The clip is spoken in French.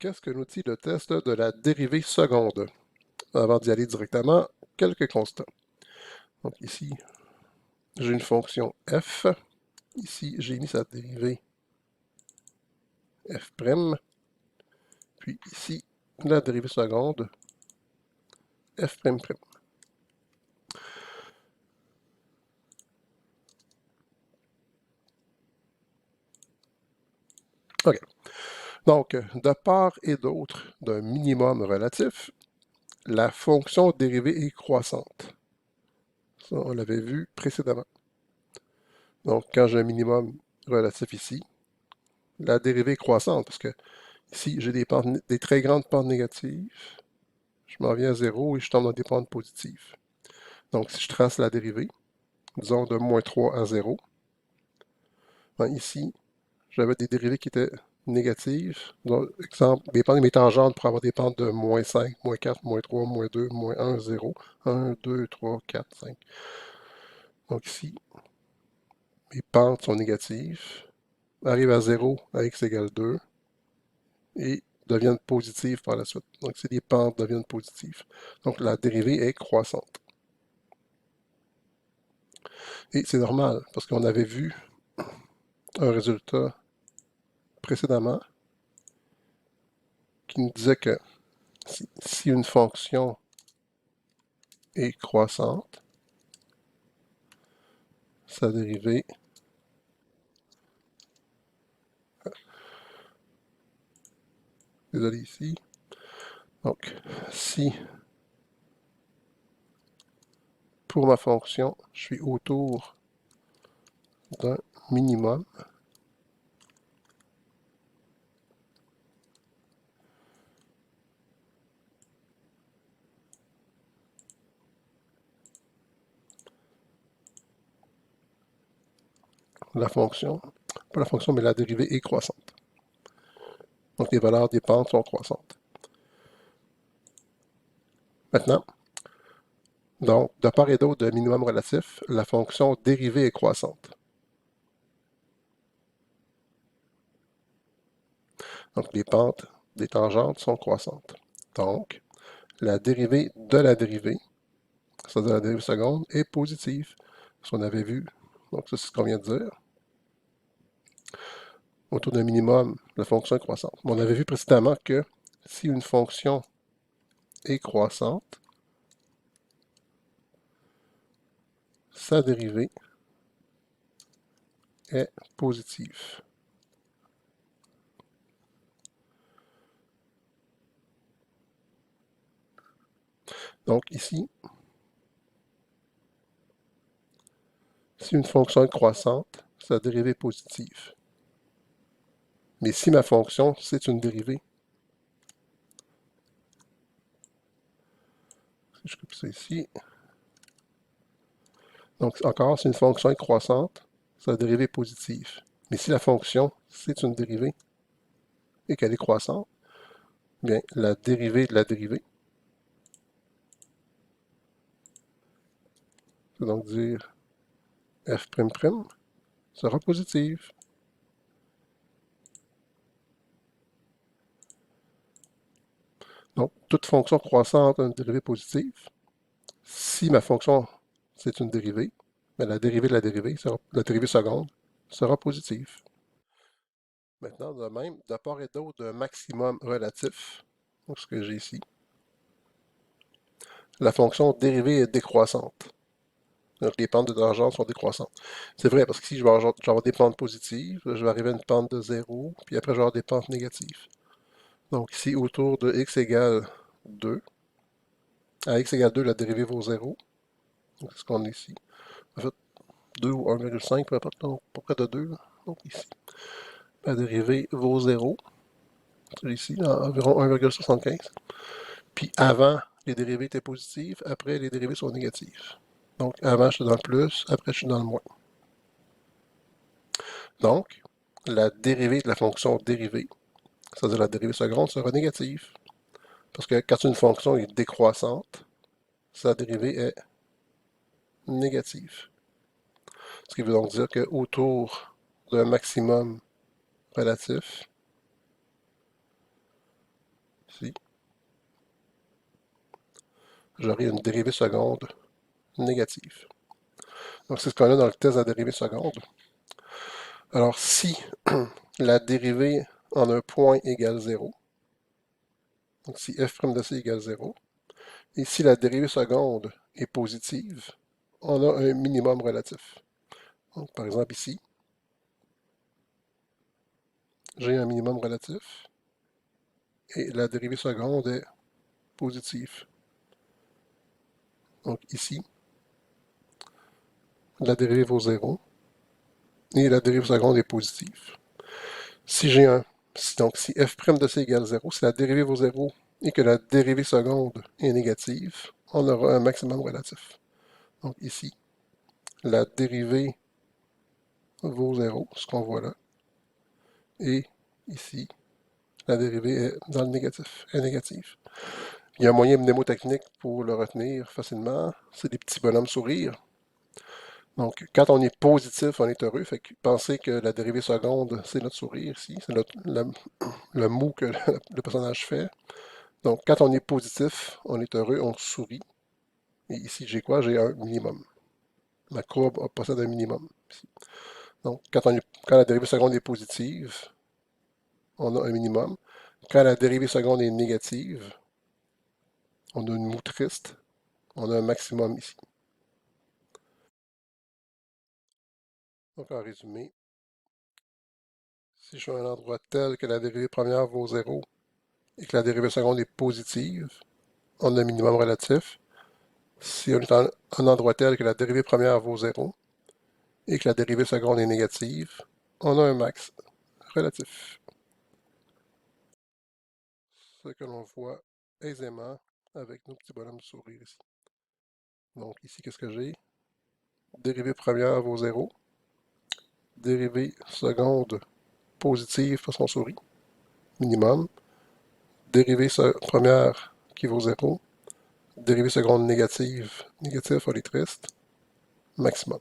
qu'est-ce que nous dit le test de la dérivée seconde? Avant d'y aller directement, quelques constats. Donc ici, j'ai une fonction f. Ici, j'ai mis sa dérivée f'. Puis ici, la dérivée seconde f''. OK. Donc, de part et d'autre d'un minimum relatif, la fonction dérivée est croissante. Ça, on l'avait vu précédemment. Donc, quand j'ai un minimum relatif ici, la dérivée est croissante, parce que ici, j'ai des très grandes pentes négatives. Je m'en viens à 0 et je tombe dans des pentes positives. Donc, si je trace la dérivée, disons de moins 3 à 0, ben ici, j'avais des dérivées qui étaient négatives. Donc, exemple, mes tangentes pour avoir des pentes de moins 5, moins 4, moins 3, moins 2, moins 1, 0, 1, 2, 3, 4, 5. Donc ici, mes pentes sont négatives, arrivent à 0 à x égale 2 et deviennent positives par la suite. Donc, c'est des pentes deviennent positives. Donc, la dérivée est croissante. Et c'est normal, parce qu'on avait vu un résultat précédemment qui nous disait que si une fonction est croissante, sa dérivée désolé ici. Donc, si pour ma fonction, je suis autour d'un minimum, la fonction, pas la fonction, mais la dérivée est croissante. Donc, les valeurs des pentes sont croissantes. Maintenant, donc, de part et d'autre de minimum relatif, la fonction dérivée est croissante. Donc, les pentes des tangentes sont croissantes. Donc, la dérivée de la dérivée, c'est-à-dire la dérivée seconde, est positive. Ce qu'on avait vu. Donc, ça, c'est ce qu'on vient de dire. Autour d'un minimum, la fonction est croissante. On avait vu précédemment que si une fonction est croissante, sa dérivée est positive. Donc ici, si une fonction est croissante, sa dérivée est positive. Mais si ma fonction, c'est une dérivée, si je copie ça ici, donc encore, si une fonction est croissante, sa dérivée est positive. Mais si la fonction, c'est une dérivée et qu'elle est croissante, bien, la dérivée de la dérivée, c'est donc dire f'' sera positive. Donc, toute fonction croissante a une dérivée positive. Si ma fonction, c'est une dérivée, mais la dérivée de la dérivée, la dérivée seconde, sera positive. Maintenant, de même, de part et d'autre d'un maximum relatif, donc ce que j'ai ici, la fonction dérivée est décroissante. Donc, les pentes de tangente sont décroissantes. C'est vrai, parce qu'ici, je vais avoir des pentes positives, je vais arriver à une pente de 0, puis après, je vais avoir des pentes négatives. Donc, ici, autour de x égale 2, à x égale 2, la dérivée vaut 0. Donc, c'est ce qu'on a ici. En fait, 2 ou 1,5, peu importe, donc pas près de 2. Donc, ici, la dérivée vaut 0. Ici, environ 1,75. Puis avant, les dérivées étaient positives, après, les dérivées sont négatives. Donc, avant, je suis dans le plus, après, je suis dans le moins. Donc, la dérivée de la fonction dérivée, c'est-à-dire la dérivée seconde, sera négative. Parce que quand une fonction est décroissante, sa dérivée est négative. Ce qui veut donc dire qu'autour d'un maximum relatif, ici, j'aurai une dérivée seconde négative. Donc, c'est ce qu'on a dans le test de la dérivée seconde. Alors, si la dérivée en un point égale 0, donc si f' de c égale 0, et si la dérivée seconde est positive, on a un minimum relatif. Donc, par exemple, ici, j'ai un minimum relatif, et la dérivée seconde est positive. Donc, ici, la dérivée vaut 0, et la dérivée seconde est positive. Si j'ai donc si f' de c égale 0, si la dérivée vaut 0 et que la dérivée seconde est négative, on aura un maximum relatif. Donc ici, la dérivée vaut 0, ce qu'on voit là. Et ici, la dérivée est dans le négatif, est négative. Il y a un moyen mnémotechnique pour le retenir facilement, c'est des petits bonhommes sourires. Donc, quand on est positif, on est heureux. Fait que pensez que la dérivée seconde, c'est notre sourire ici. C'est le mot que le personnage fait. Donc, quand on est positif, on est heureux, on sourit. Et ici, j'ai quoi? J'ai un minimum. Ma courbe possède un minimum. Ici. Donc, quand la dérivée seconde est positive, on a un minimum. Quand la dérivée seconde est négative, on a une moue triste. On a un maximum ici. Donc, en résumé, si je suis à un endroit tel que la dérivée première vaut 0 et que la dérivée seconde est positive, on a un minimum relatif. Si on est à un endroit tel que la dérivée première vaut 0 et que la dérivée seconde est négative, on a un max relatif. Ce que l'on voit aisément avec nos petits bonhommes sourire ici. Donc ici, qu'est-ce que j'ai? Dérivée première vaut 0. Dérivée seconde positive parce qu'on sourit. Minimum. Dérivée première qui vaut 0. Dérivée seconde négative. Négative, on est triste. Maximum.